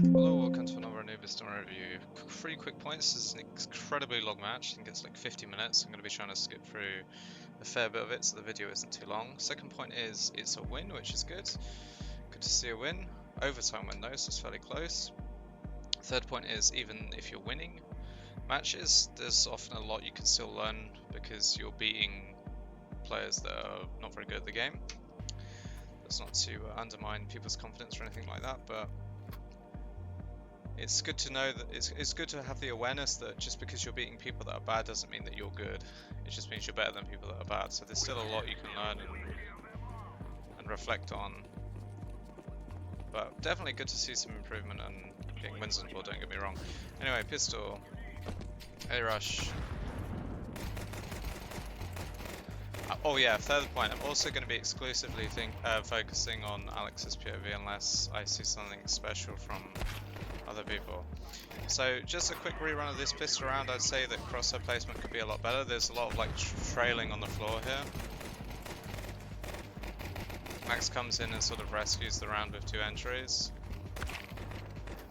Hello, welcome to another Anubis Demo review. 3 quick points. This is an incredibly long match. I think it's like 50 minutes. I'm going to be trying to skip through a fair bit of it so the video isn't too long. Second point is it's a win, which is good. Good to see a win. Overtime win though, so it's fairly close. Third point is even if you're winning matches, there's often a lot you can still learn because you're beating players that are not very good at the game. That's not to undermine people's confidence or anything like that, but it's good to know that it's good to have the awareness that just because you're beating people that are bad doesn't mean that you're good. It just means you're better than people that are bad. So there's still a lot you can learn and reflect on. But definitely good to see some improvement and getting wins on the board, don't get me wrong. Anyway, pistol, A-rush. Oh yeah, third point, I'm also going to be exclusively focusing on Alex's POV unless I see something special from other people. So just a quick rerun of this pistol round. I'd say that crosshair placement could be a lot better. There's a lot of like trailing on the floor here. Max comes in and sort of rescues the round with 2 entries.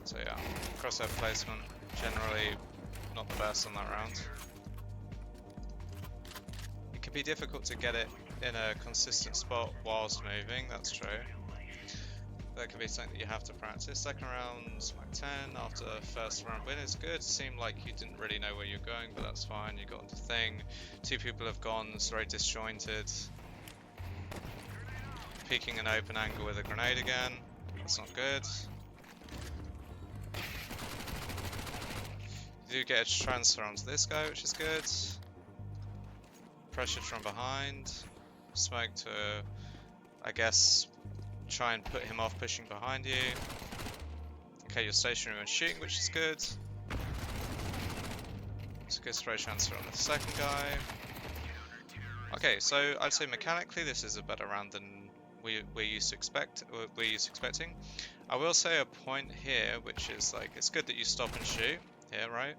So yeah, crosshair placement generally not the best on that round. It can be difficult to get it in a consistent spot whilst moving, that's true. That could be something that you have to practice. Second round, smack 10 after first round win is good. Seemed like you didn't really know where you're going, but that's fine. You got on the thing. 2 people have gone, it's very disjointed. Peeking an open angle with a grenade again. That's not good. You do get a transfer onto this guy, which is good. Pressured from behind. Smoke to, I guess, try and put him off pushing behind you. Okay, you're stationary when shooting, which is good. It's a good spray transfer on the second guy. Okay, so I'd say mechanically this is a better round than we're used to expecting. I will say a point here, which is like it's good that you stop and shoot here, right?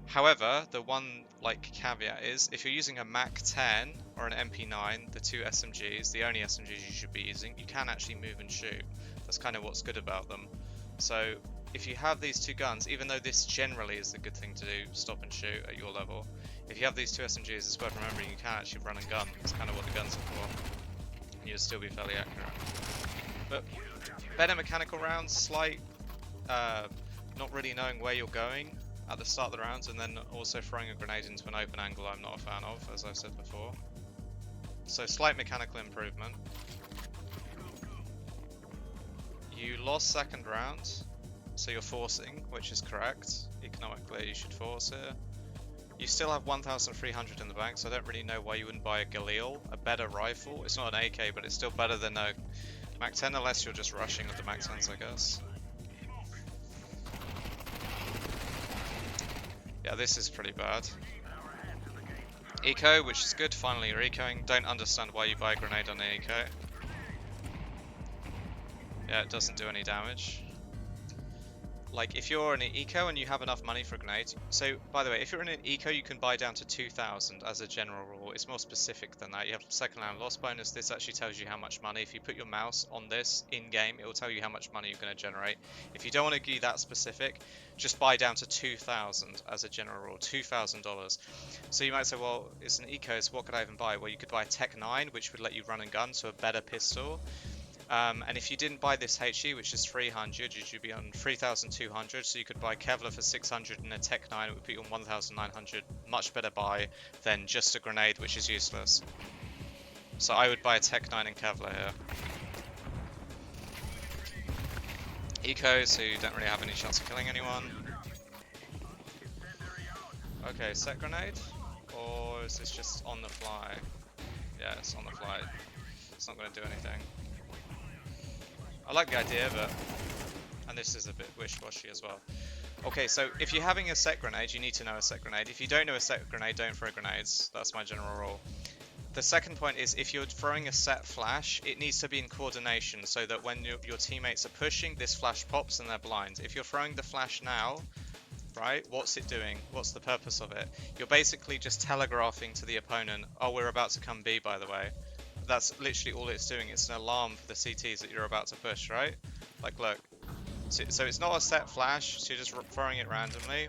However, the one like caveat is if you're using a Mac 10 or an MP9, the 2 SMGs, the only SMGs you should be using, you can actually move and shoot. That's kind of what's good about them. So if you have these 2 guns, even though this generally is the good thing to do, stop and shoot at your level, if you have these 2 SMGs, it's worth remembering you can actually run and gun. That's kind of what the guns are for. And you'll still be fairly accurate. But better mechanical rounds, slight not really knowing where you're going at the start of the rounds, and then also throwing a grenade into an open angle I'm not a fan of, as I've said before. So slight mechanical improvement. You lost second round, so you're forcing, which is correct. Economically you should force here. You still have 1,300 in the bank, so I don't really know why you wouldn't buy a Galil, a better rifle. It's not an AK, but it's still better than a Mac 10, unless you're just rushing with the Mac 10s, I guess. Yeah, this is pretty bad. Eco, which is good, finally you're ecoing. Don't understand why you buy a grenade on an eco. Yeah, it doesn't do any damage. Like, if you're in an eco and you have enough money for a grenade, so, by the way, if you're in an eco, you can buy down to 2,000 as a general rule. It's more specific than that. You have second round loss bonus. This actually tells you how much money. If you put your mouse on this in-game, it will tell you how much money you're going to generate. If you don't want to be that specific, just buy down to 2,000 as a general rule, $2,000. So you might say, well, it's an eco, so what could I even buy? Well, you could buy a Tech 9, which would let you run and gun, so a better pistol. And if you didn't buy this HE, which is 300, you'd be on 3,200, so you could buy Kevlar for 600 and a Tech 9, it would put you on 1,900. Much better buy than just a grenade, which is useless. So I would buy a Tech 9 and Kevlar here. Eco, so you don't really have any chance of killing anyone. Okay, set grenade? Or is this just on the fly? Yeah, it's on the fly. It's not going to do anything. I like the idea, but... and this is a bit wish-washy as well. Okay, so if you're having a set grenade, you need to know a set grenade. If you don't know a set grenade, don't throw grenades. That's my general rule. The second point is, if you're throwing a set flash, it needs to be in coordination, so that when your teammates are pushing, this flash pops and they're blind. If you're throwing the flash now, right, what's it doing? What's the purpose of it? You're basically just telegraphing to the opponent, oh, we're about to come B, by the way. That's literally all it's doing. It's an alarm for the CTs that you're about to push, right? Like, look, So it's not a set flash, so you're just throwing it randomly.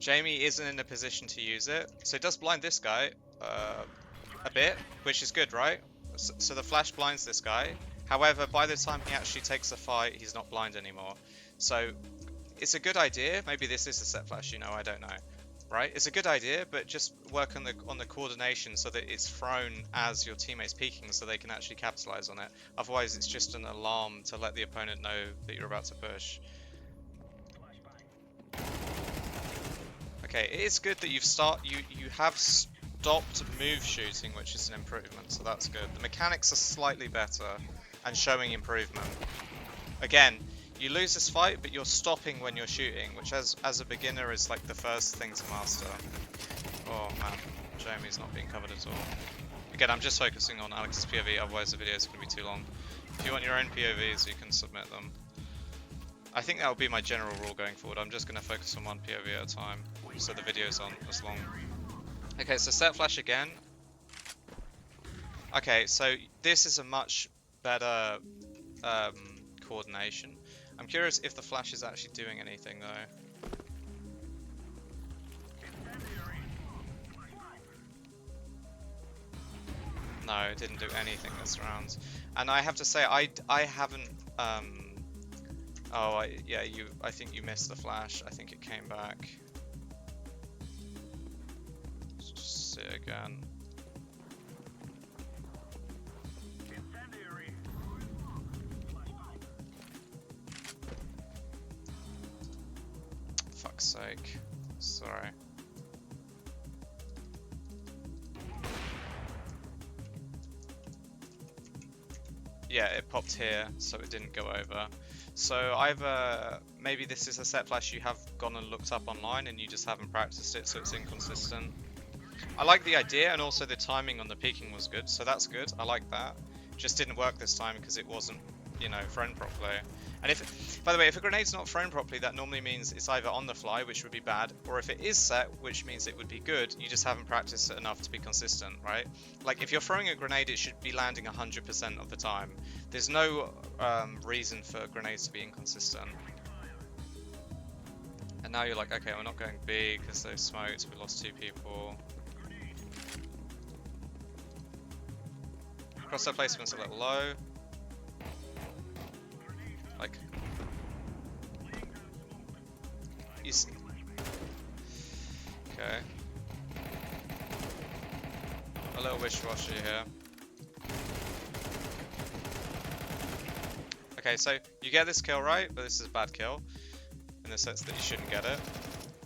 Jamie isn't in a position to use it, so it does blind this guy a bit, which is good, right? So the flash blinds this guy. However, by the time he actually takes the fight, he's not blind anymore. So it's a good idea. Maybe this is a set flash, you know, I don't know. Right? It's a good idea, but just work on the coordination so that it's thrown as your teammate's peeking so they can actually capitalize on it. Otherwise, it's just an alarm to let the opponent know that you're about to push. Okay, it is good that you have stopped move shooting, which is an improvement, so that's good. The mechanics are slightly better and showing improvement. Again, you lose this fight, but you're stopping when you're shooting, which as a beginner is like the first thing to master. Oh man, Jamie's not being covered at all. Again, I'm just focusing on Alex's POV, otherwise the video is going to be too long. If you want your own POVs, you can submit them. I think that will be my general rule going forward. I'm just going to focus on one POV at a time, so the videos aren't as long. Okay, so set flash again. Okay, so this is a much better coordination. I'm curious if the flash is actually doing anything though. No, it didn't do anything this round. And I have to say, I haven't. Yeah, I think you missed the flash. I think it came back. Let's just see it again. Fuck's sake. Sorry. Yeah, it popped here, so it didn't go over. So either maybe this is a set flash you have gone and looked up online and you just haven't practiced it, so it's inconsistent. I like the idea, and also the timing on the peeking was good, so that's good. I like that. Just didn't work this time because it wasn't, you know, thrown properly. And if, by the way, if a grenade's not thrown properly, that normally means it's either on the fly, which would be bad, or if it is set, which means it would be good, you just haven't practiced it enough to be consistent, right? Like, if you're throwing a grenade, it should be landing 100% of the time. There's no reason for grenades to be inconsistent. And now you're like, okay, we're not going B because they smoked, we lost 2 people. Crosshair placement's a little low. Like, you see. Okay. A little wishy-washy here. Okay, so you get this kill right, but this is a bad kill in the sense that you shouldn't get it.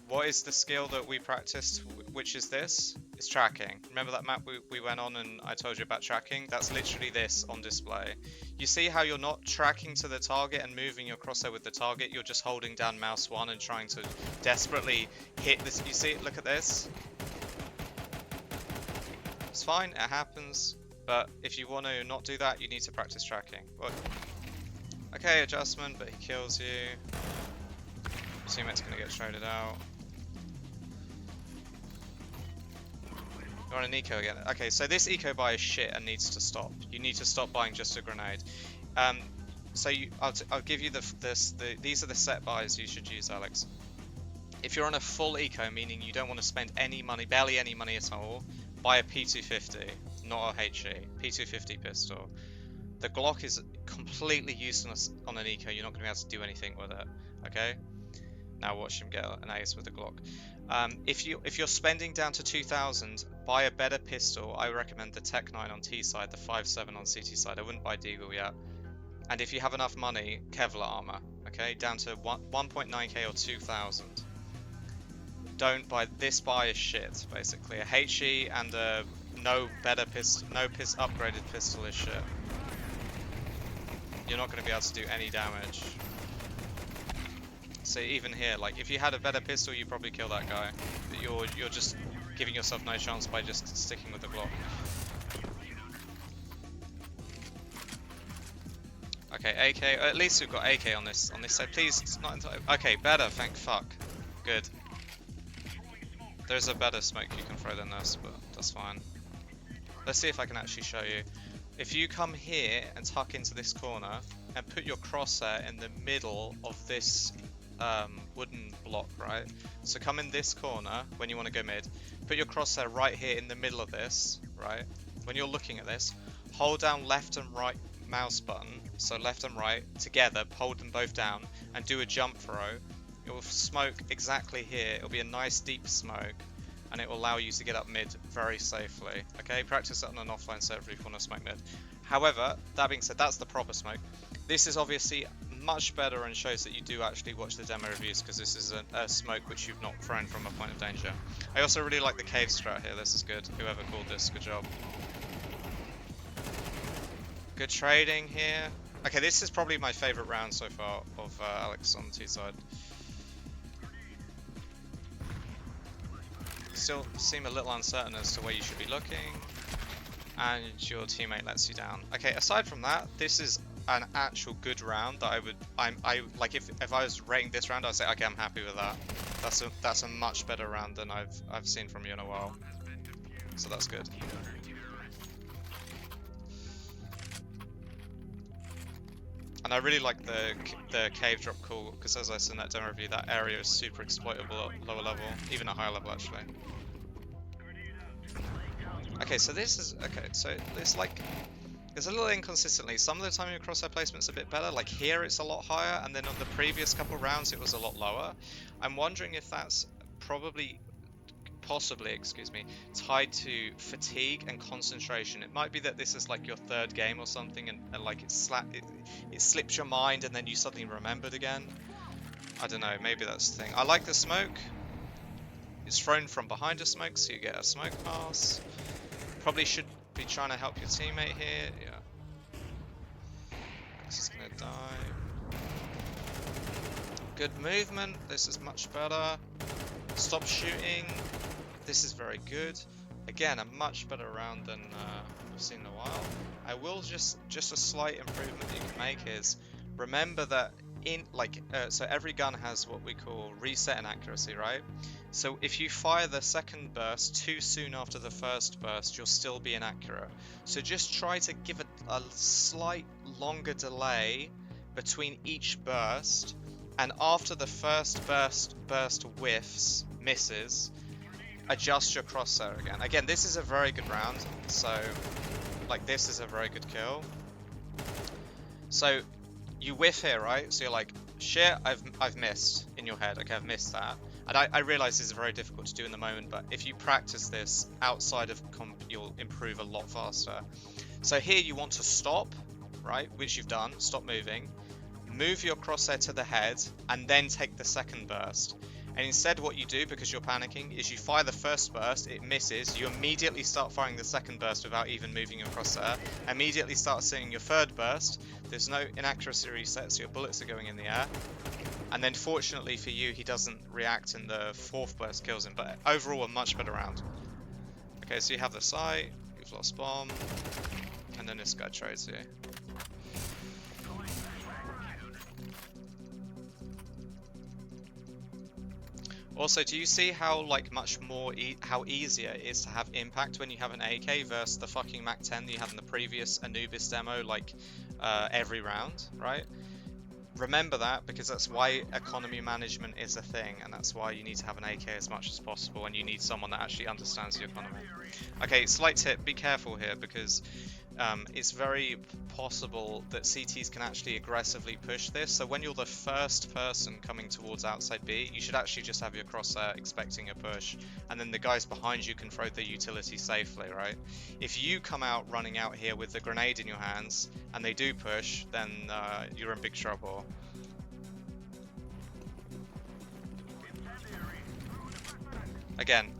What is the skill that we practiced, which is this? It's tracking. Remember that map we went on and I told you about tracking? That's literally this on display. You see how you're not tracking to the target and moving your crosshair with the target, you're just holding down mouse 1 and trying to desperately hit this. You see, look at this. It's fine, it happens, but if you want to not do that, you need to practice tracking. What? Okay, adjustment, but he kills you. Your teammate's gonna get traded out. You're on an eco again. Okay, so this eco buy is shit and needs to stop. You need to stop buying just a grenade. So I'll give you these are the set buys you should use, Alex. If you're on a full eco, meaning you don't want to spend any money, barely any money at all, buy a P250, not a HE. P250 pistol. The Glock is completely useless on an eco. You're not going to be able to do anything with it. Okay. Now watch him get an ace with the Glock. If you're spending down to 2,000, buy a better pistol. I recommend the Tech 9 on T side, the 5.7 on CT side. I wouldn't buy Deagle yet. And if you have enough money, Kevlar armor. Okay, down to 1.9k or 2,000. Don't buy this. Buy is shit. Basically, a HE and a no upgraded pistol is shit. You're not going to be able to do any damage. So even here, like, if you had a better pistol, you'd probably kill that guy. But you're just giving yourself no chance by just sticking with the Glock. Okay, AK. At least we've got AK on this side. Please, it's not entirely. Okay, better. Thank fuck. Good. There's a better smoke you can throw than this, but that's fine. Let's see if I can actually show you. If you come here and tuck into this corner, and put your crosshair in the middle of this wooden block, right? So come in this corner when you want to go mid. Put your crosshair right here in the middle of this, right? When you're looking at this, hold down left and right mouse button, so left and right together, hold them both down, and do a jump throw. It will smoke exactly here. It'll be a nice deep smoke, and it will allow you to get up mid very safely. Okay, practice it on an offline server if you want to smoke mid. However, that being said, that's the proper smoke. This is obviously much better and shows that you do actually watch the demo reviews, because this is a smoke which you've not thrown from a point of danger. I also really like the cave strat here. This is good. Whoever called this, good job. Good trading here. Okay, this is probably my favorite round so far of Alex on the T side. Still seem a little uncertain as to where you should be looking, and your teammate lets you down. Okay, aside from that, this is an actual good round that I like. If I was rating this round, I'd say okay, I'm happy with that. That's a much better round than I've seen from you in a while. So that's good. And I really like the cave drop call, because as I said in that demo review, that area is super exploitable at lower level, even at higher level actually. Okay, so this is okay. So it's like there's a little inconsistently. Some of the time your crosshair placement's a bit better. Like here, it's a lot higher, and then on the previous couple rounds, it was a lot lower. I'm wondering if that's possibly, excuse me, tied to fatigue and concentration. It might be that this is like your third game or something, and like it slips your mind, and then you suddenly remembered again. I don't know, maybe that's the thing. I like the smoke. It's thrown from behind a smoke, so you get a smoke pass. Probably should be trying to help your teammate here. Yeah. This is gonna die. Good movement. This is much better. Stop shooting. This is very good. Again, a much better round than we've seen in a while. I will just a slight improvement that you can make is remember that so every gun has what we call reset and accuracy, right? So if you fire the second burst too soon after the first burst, you'll still be inaccurate. So just try to give a slight longer delay between each burst, and after the first burst misses, adjust your crosshair again. Again, this is a very good round, so like this is a very good kill. So you whiff here, right? So you're like, shit, I've missed in your head. Okay, I've missed that. And I realize this is very difficult to do in the moment, but if you practice this outside of comp, you'll improve a lot faster. So here you want to stop, right? Which you've done, stop moving. Move your crosshair to the head, and then take the second burst. And instead what you do, because you're panicking, is you fire the first burst, it misses, you immediately start firing the second burst without even moving your crosshair, immediately start seeing your third burst, there's no inaccuracy reset, so your bullets are going in the air, and then fortunately for you, he doesn't react and the fourth burst kills him, but overall a much better round. Okay, so you have the site, you've lost bomb, and then this guy trades you. Also, do you see how like much more how easier it is to have impact when you have an AK versus the fucking Mac 10 that you had in the previous Anubis demo, like every round, right? Remember that, because that's why economy management is a thing, and that's why you need to have an AK as much as possible, and you need someone that actually understands the economy. Okay, slight tip, be careful here, because it's very possible that CTs can actually aggressively push this. So when you're the first person coming towards outside B, you should actually just have your crosshair expecting a push, and then the guys behind you can throw the utility safely, right? If you come out running out here with the grenade in your hands and they do push, then you're in big trouble. Again,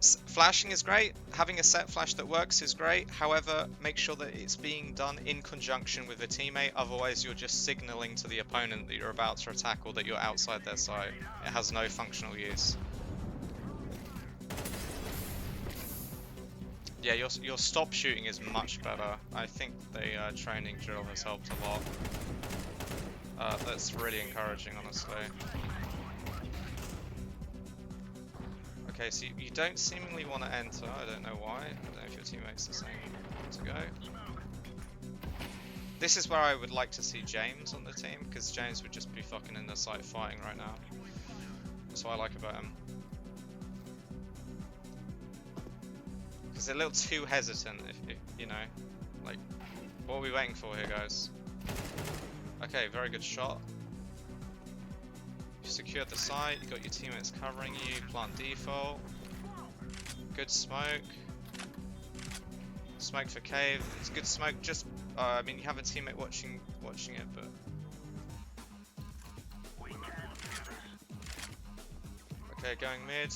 flashing is great, having a set flash that works is great, however, make sure that it's being done in conjunction with a teammate, otherwise you're just signaling to the opponent that you're about to attack or that you're outside their sight. It has no functional use. Yeah, your stop shooting is much better. I think the training drill has helped a lot. That's really encouraging, honestly. Okay, so you don't seemingly want to enter, I don't know why. I don't know if your teammate's the same to go. This is where I would like to see James on the team, because James would just be fucking in the site fighting right now. That's what I like about him. Because they're a little too hesitant, if you know. Like, what are we waiting for here, guys? Okay, very good shot. You secured the site, you got your teammates covering you, plant default. Good smoke. Smoke for cave. It's good smoke. Just, I mean, you have a teammate watching it, but. Okay, going mid.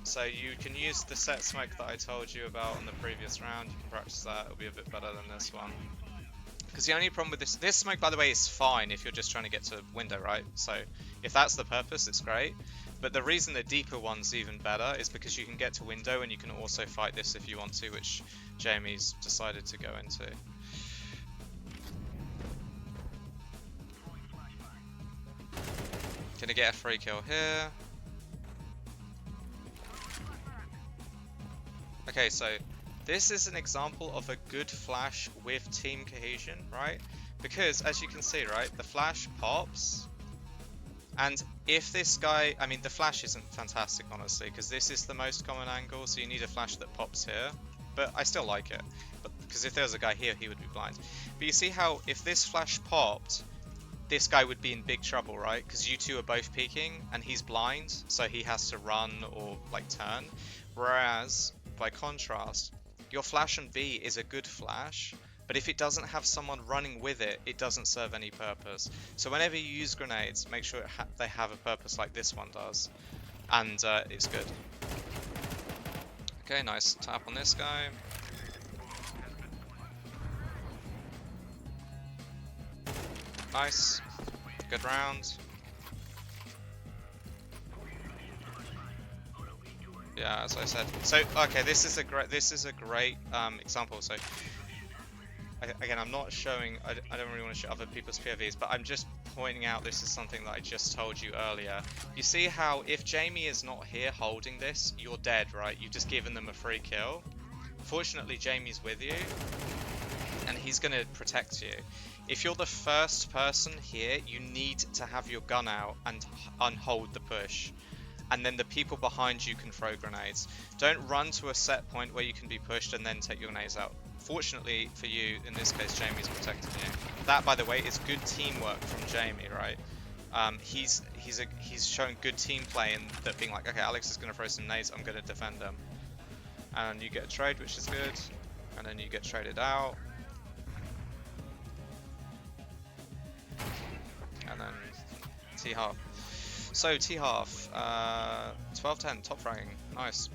So you can use the set smoke that I told you about on the previous round. You can practice that. It'll be a bit better than this one. Because the only problem with this smoke, by the way, is fine if you're just trying to get to window, right? So if that's the purpose, it's great. But the reason the deeper one's even better is because you can get to window and you can also fight this if you want to, which Jamie's decided to go into. Gonna get a free kill here. Okay, so this is an example of a good flash with team cohesion, right? Because as you can see, right, the flash pops. And if this guy, I mean, the flash isn't fantastic, honestly, because this is the most common angle, so you need a flash that pops here. But I still like it, because if there was a guy here, he would be blind. But you see how, if this flash popped, this guy would be in big trouble, right? Because you two are both peeking, and he's blind, so he has to run or, like, turn. Whereas, by contrast, your flash on B is a good flash, but if it doesn't have someone running with it, it doesn't serve any purpose. So whenever you use grenades, make sure they have a purpose like this one does, and it's good. Okay, nice tap on this guy. Nice, good round. Yeah, as I said. So okay, this is a great example. So again, I'm not showing. I don't really want to show other people's POVs, but I'm just pointing out this is something that I just told you earlier. You see how if Jamie is not here holding this, you're dead, right? You've just given them a free kill. Fortunately, Jamie's with you, and he's gonna protect you. If you're the first person here, you need to have your gun out and unhold the push. And then the people behind you can throw grenades. Don't run to a set point where you can be pushed and then take your grenades out. Fortunately for you, in this case, Jamie's protecting you. That, by the way, is good teamwork from Jamie, right? He's showing good team play and that being like, okay, Alex is going to throw some nades, I'm going to defend them. And you get a trade, which is good. And then you get traded out. And then T-half. So T-half, 12-10, top fragging, nice.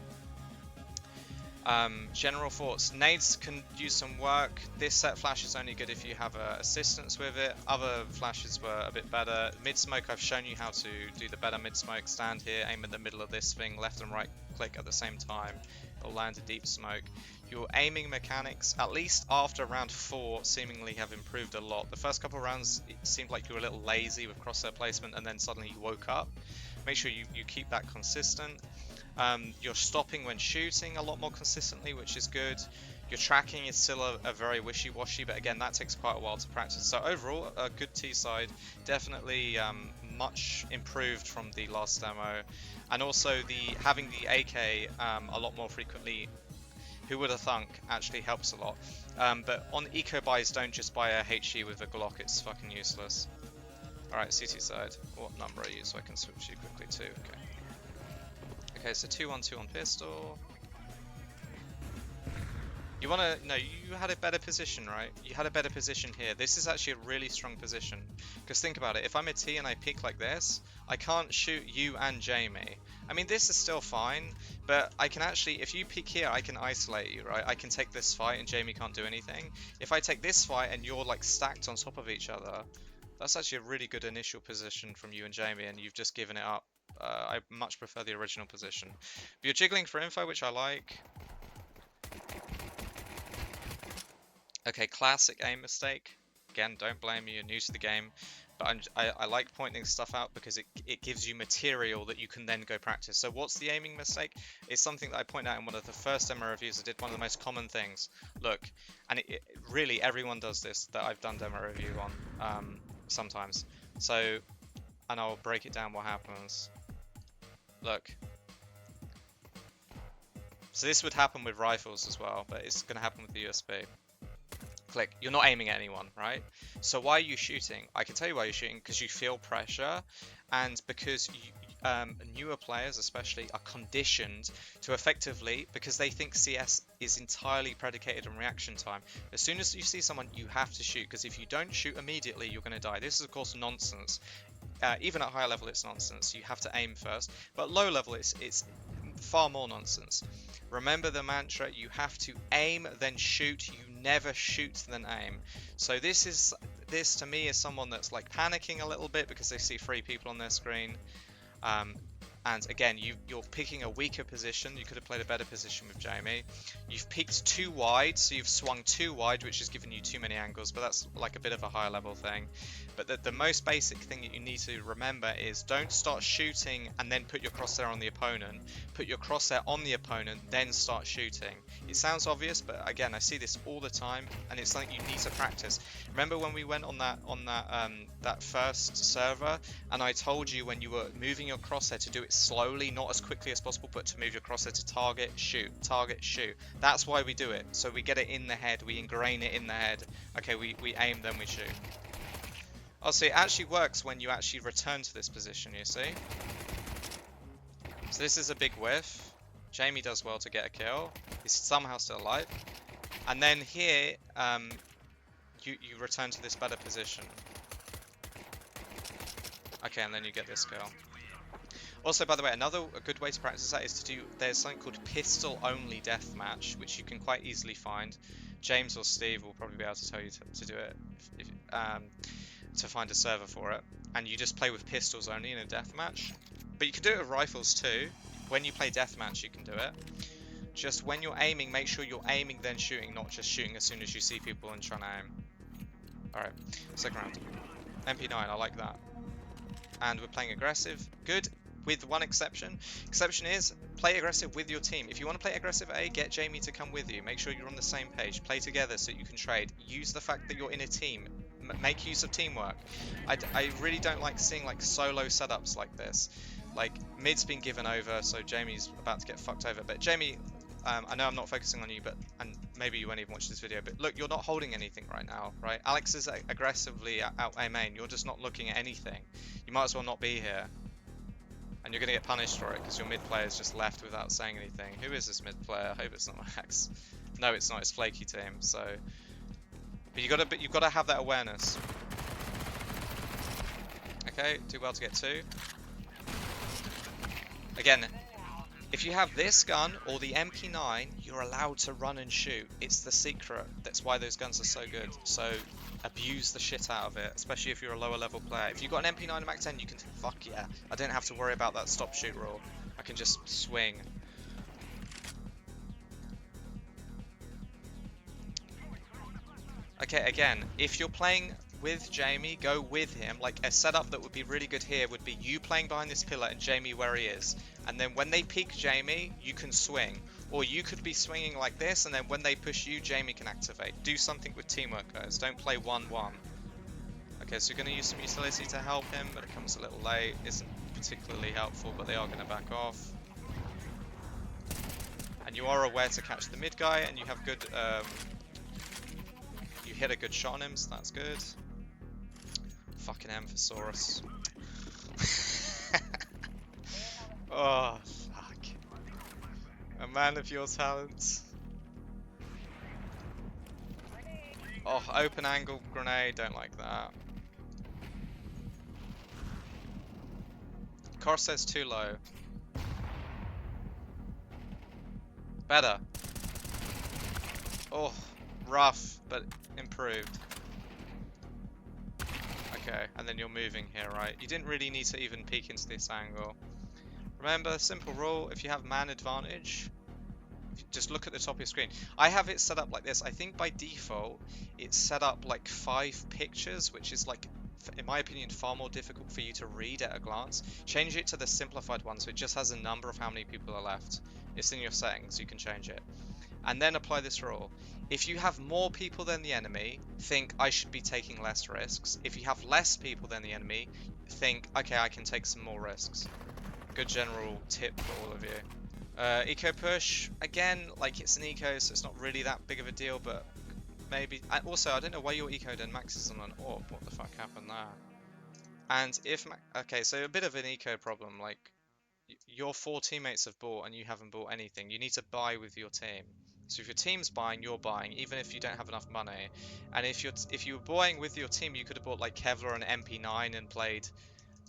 General thoughts, nades can use some work. This set flash is only good if you have assistance with it. Other flashes were a bit better. Mid smoke, I've shown you how to do the better mid smoke. Stand here, aim in the middle of this thing, left and right click at the same time. It'll land a deep smoke. Your aiming mechanics, at least after round 4, seemingly have improved a lot. The first couple of rounds, it seemed like you were a little lazy with crosshair placement, and then suddenly you woke up. Make sure you keep that consistent. You're stopping when shooting a lot more consistently, which is good. Your tracking is still a very wishy-washy, but again, that takes quite a while to practice. So overall, a good T-side, definitely much improved from the last demo. And also having the AK a lot more frequently, who would have thunk, actually helps a lot. But on eco buys, don't just buy a HE with a Glock, it's fucking useless. Alright, CT side. What number are you so I can switch you quickly to? Okay. Okay, so 2-1-2 on pistol. You wanna, no, you had a better position, right? You had a better position here. This is actually a really strong position. Because think about it, if I'm a T and I peek like this, I can't shoot you and Jamie. I mean, this is still fine, but I can actually, if you peek here, I can isolate you, right? I can take this fight and Jamie can't do anything. If I take this fight and you're like stacked on top of each other, that's actually a really good initial position from you and Jamie, and you've just given it up. I much prefer the original position. But you're jiggling for info, which I like. Okay, classic aim mistake. Again, don't blame me, you're new to the game. But I like pointing stuff out because it gives you material that you can then go practice. So what's the aiming mistake? It's something that I point out in one of the first demo reviews. I did one of the most common things. Look, and really everyone does this that I've done demo review on sometimes. So, and I'll break it down what happens. Look. So this would happen with rifles as well, but it's going to happen with the USB. Click. You're not aiming at anyone, right? So why are you shooting? I can tell you why you're shooting, because you feel pressure, and because newer players especially are conditioned to effectively, because they think CS is entirely predicated on reaction time. As soon as you see someone, you have to shoot, because if you don't shoot immediately, you're going to die. This is of course nonsense. Even at high level, it's nonsense. You have to aim first, but low level, it's far more nonsense. Remember the mantra: you have to aim then shoot. You never shoot then aim. So this to me is someone that's like panicking a little bit because they see 3 people on their screen. And again, you're picking a weaker position. You could have played a better position with Jamie. You've peeked too wide, so you've swung too wide, which has given you too many angles, but that's like a bit of a higher level thing. But the most basic thing that you need to remember is don't start shooting and then put your crosshair on the opponent. Put your crosshair on the opponent, then start shooting. It sounds obvious, but again, I see this all the time, and it's something you need to practice. Remember when we went on that first server, and I told you when you were moving your crosshair to do it slowly, not as quickly as possible, but to move your crosshair to target, shoot, target, shoot. That's why we do it. So we get it in the head, we ingrain it in the head. Okay, we aim, then we shoot. Oh, see, it actually works when you actually return to this position, you see? So this is a big whiff. Jamie does well to get a kill. He's somehow still alive. And then here, you return to this better position. Okay, and then you get this kill. Also, by the way, a good way to practice that is to do, there's something called pistol only deathmatch, which you can quite easily find. James or Steve will probably be able to tell you to do it, to find a server for it. And you just play with pistols only in a deathmatch. But you can do it with rifles too. When you play deathmatch, you can do it. Just when you're aiming, make sure you're aiming then shooting, not just shooting as soon as you see people and trying to aim. Alright, second round. MP9, I like that. And we're playing aggressive. Good, with one exception. Exception is, play aggressive with your team. If you want to play aggressive A, get Jamie to come with you. Make sure you're on the same page. Play together so you can trade. Use the fact that you're in a team. Make use of teamwork. I really don't like seeing like solo setups like this. Like, mid's been given over, so Jamie's about to get fucked over. But Jamie, I know I'm not focusing on you, and maybe you won't even watch this video, but look, you're not holding anything right now, right? Alex is aggressively out A main. You're just not looking at anything. You might as well not be here. And you're going to get punished for it, because your mid player is just left without saying anything. Who is this mid player? I hope it's not Max. No, it's not. It's Flaky Team, so... But you've got to have that awareness. Okay, do well to get 2. Again, if you have this gun or the MP9, you're allowed to run and shoot. It's the secret. That's why those guns are so good. So abuse the shit out of it, especially if you're a lower level player. If you've got an MP9 and Mac 10, you can fuck yeah. I don't have to worry about that stop shoot rule. I can just swing. Okay, again, if you're playing with Jamie, go with him. Like, a setup that would be really good here would be you playing behind this pillar and Jamie where he is. And then when they peek Jamie, you can swing. Or you could be swinging like this, and then when they push you, Jamie can activate. Do something with teamwork, guys. Don't play 1-1. Okay, so you're going to use some utility to help him, but it comes a little late. Isn't particularly helpful, but they are going to back off. And you are aware to catch the mid guy, and you have good... you hit a good shot on him, so that's good. Fucking Amphosaurus. Oh, fuck. A man of your talents. Oh, open angle grenade, don't like that. Corsair's too low. Better. Oh, rough, but improved. Okay, and then you're moving here, right? You didn't really need to even peek into this angle. Remember, simple rule, if you have man advantage, just look at the top of your screen. I have it set up like this. I think by default, it's set up like 5 pictures, which is like in my opinion, far more difficult for you to read at a glance. Change it to the simplified one, so it just has a number of how many people are left. It's in your settings, you can change it. And then apply this rule. If you have more people than the enemy, think I should be taking less risks. If you have less people than the enemy, think, okay, I can take some more risks. Good general tip for all of you. Eco push, again, like it's an eco, so it's not really that big of a deal, but maybe. And also, I don't know why your eco then maxes on an AWP. What the fuck happened there? And if, okay, so a bit of an eco problem, like your 4 teammates have bought and you haven't bought anything. You need to buy with your team. So if your team's buying, you're buying, even if you don't have enough money. And if you were buying with your team, you could have bought like Kevlar and MP9 and played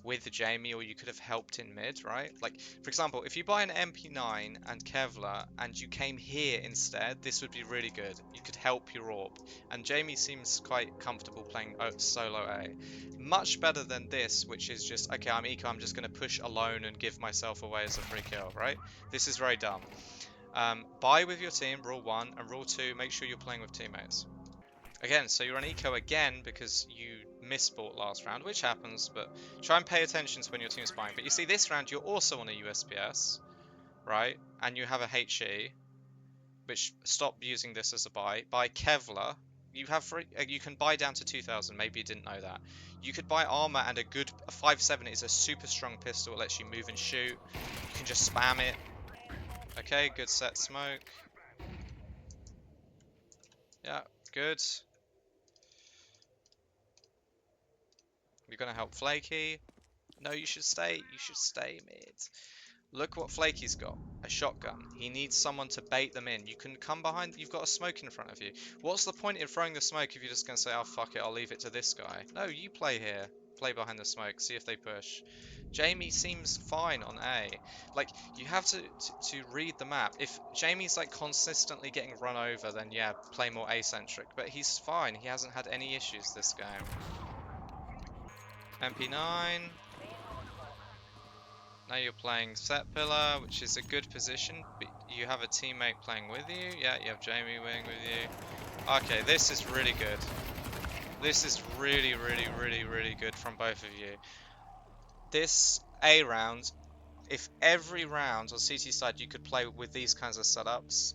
with Jamie, or you could have helped in mid, right? Like, for example, if you buy an MP9 and Kevlar and you came here instead, this would be really good. You could help your AWP. And Jamie seems quite comfortable playing solo A. Much better than this, which is just, okay, I'm eco, I'm just going to push alone and give myself away as a free kill, right? This is very dumb. Buy with your team, rule 1, and rule 2, make sure you're playing with teammates. Again, so you're on eco again because you misbought last round, which happens, but try and pay attention to when your team's buying. But you see, this round you're also on a USPS, right? And you have a HE, which stop using this as a buy. Buy Kevlar. You have you can buy down to 2,000. Maybe you didn't know that. You could buy armor and a 5.7 is a super strong pistol. It lets you move and shoot. You can just spam it. Okay, good set smoke. Yeah, good. You're gonna help Flaky. No, you should stay. You should stay mid. Look what Flaky's got. A shotgun. He needs someone to bait them in. You can come behind. You've got a smoke in front of you. What's the point in throwing the smoke if you're just going to say, oh, fuck it, I'll leave it to this guy? No, you play here. Play behind the smoke. See if they push. Jamie seems fine on A. Like, you have to read the map. If Jamie's, like, consistently getting run over, then, yeah, play more A-centric. But he's fine. He hasn't had any issues this game. MP9. Now you're playing set pillar, which is a good position, but you have a teammate playing with you. Yeah, you have Jamie playing with you. Okay, this is really good. This is really, really, really, really good from both of you. This A round, if every round on CT side you could play with these kinds of setups,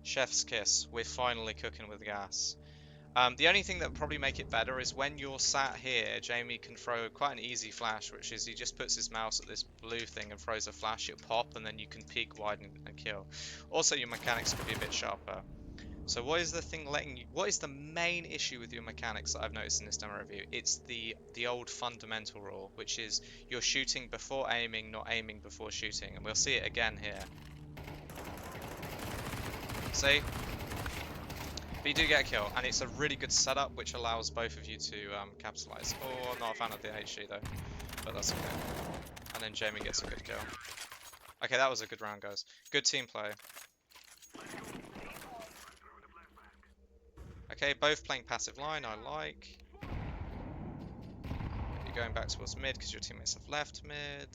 chef's kiss, we're finally cooking with gas. The only thing that would probably make it better is when you're sat here, Jamie can throw quite an easy flash, which is he just puts his mouse at this blue thing and throws a flash, it'll pop, and then you can peek wide and kill. Also, your mechanics could be a bit sharper. So what is the thing letting you... What is the main issue with your mechanics that I've noticed in this demo review? It's the old fundamental rule, which is you're shooting before aiming, not aiming before shooting. And we'll see it again here. See? But you do get a kill, and it's a really good setup which allows both of you to capitalize. Oh, I'm not a fan of the HG though, but that's okay. And then Jamie gets a good kill. Okay, that was a good round, guys. Good team play. Okay, both playing passive line, I like. You're going back towards mid because your teammates have left mid.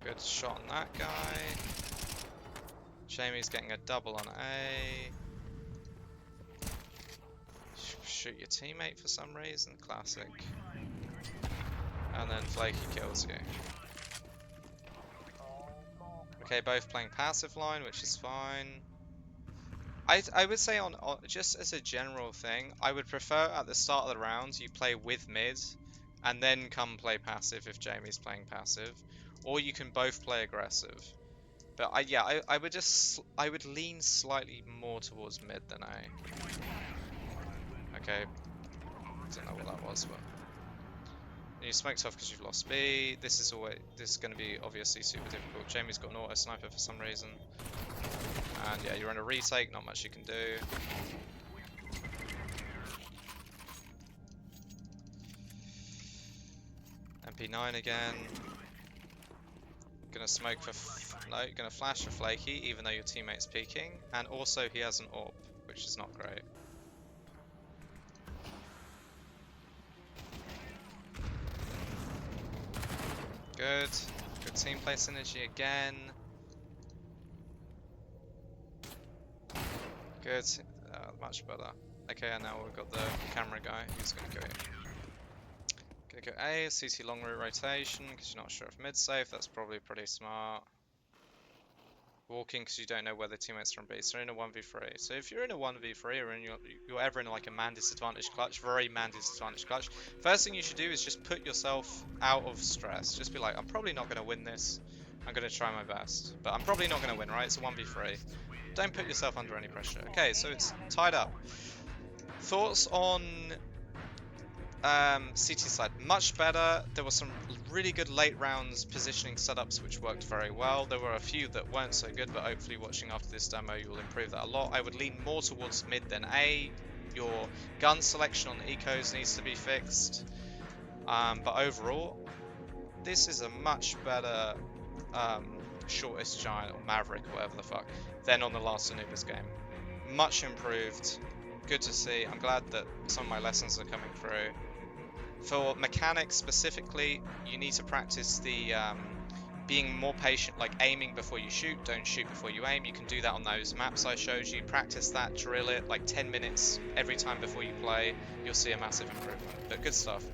Good shot on that guy. Jamie's getting a double on A. Shoot your teammate for some reason, classic. And then Flaky kills you. Okay, both playing passive line, which is fine. I would say on just as a general thing, I would prefer at the start of the rounds you play with mid, and then come play passive if Jamie's playing passive, or you can both play aggressive. But I would lean slightly more towards mid than A. Okay, don't know what that was, but you smoked off because you've lost B. This is going to be obviously super difficult. Jamie's got an auto sniper for some reason, and yeah, you're in a retake. Not much you can do. MP9 again. Gonna smoke for no, you're gonna flash for Flaky, even though your teammate's peeking, and also he has an AWP, which is not great. Good team play synergy again. Good, much better. Okay, and now we've got the camera guy. He's gonna go in. Gonna go A, CT long route rotation, because you're not sure if mid safe. That's probably pretty smart. Walking because you don't know where the teammates are on B. So in a 1v3. So if you're in a 1v3 or you're ever in like a man disadvantage clutch, very man disadvantage clutch, first thing you should do is just put yourself out of stress. Just be like, I'm probably not going to win this. I'm going to try my best. But I'm probably not going to win, right? It's a 1v3. Don't put yourself under any pressure. Okay, so it's tied up. Thoughts on CT side, much better. There were some really good late rounds positioning setups which worked very well. There were a few that weren't so good, but hopefully watching after this demo you'll improve that a lot. I would lean more towards mid than A. Your gun selection on ecos needs to be fixed. But overall, this is a much better shortest giant or maverick, whatever the fuck, than on the last Anubis game. Much improved. Good to see. I'm glad that some of my lessons are coming through. For mechanics specifically, you need to practice the being more patient, like aiming before you shoot, don't shoot before you aim. You can do that on those maps I showed you. Practice that, drill it, like 10 minutes every time before you play. You'll see a massive improvement. But good stuff.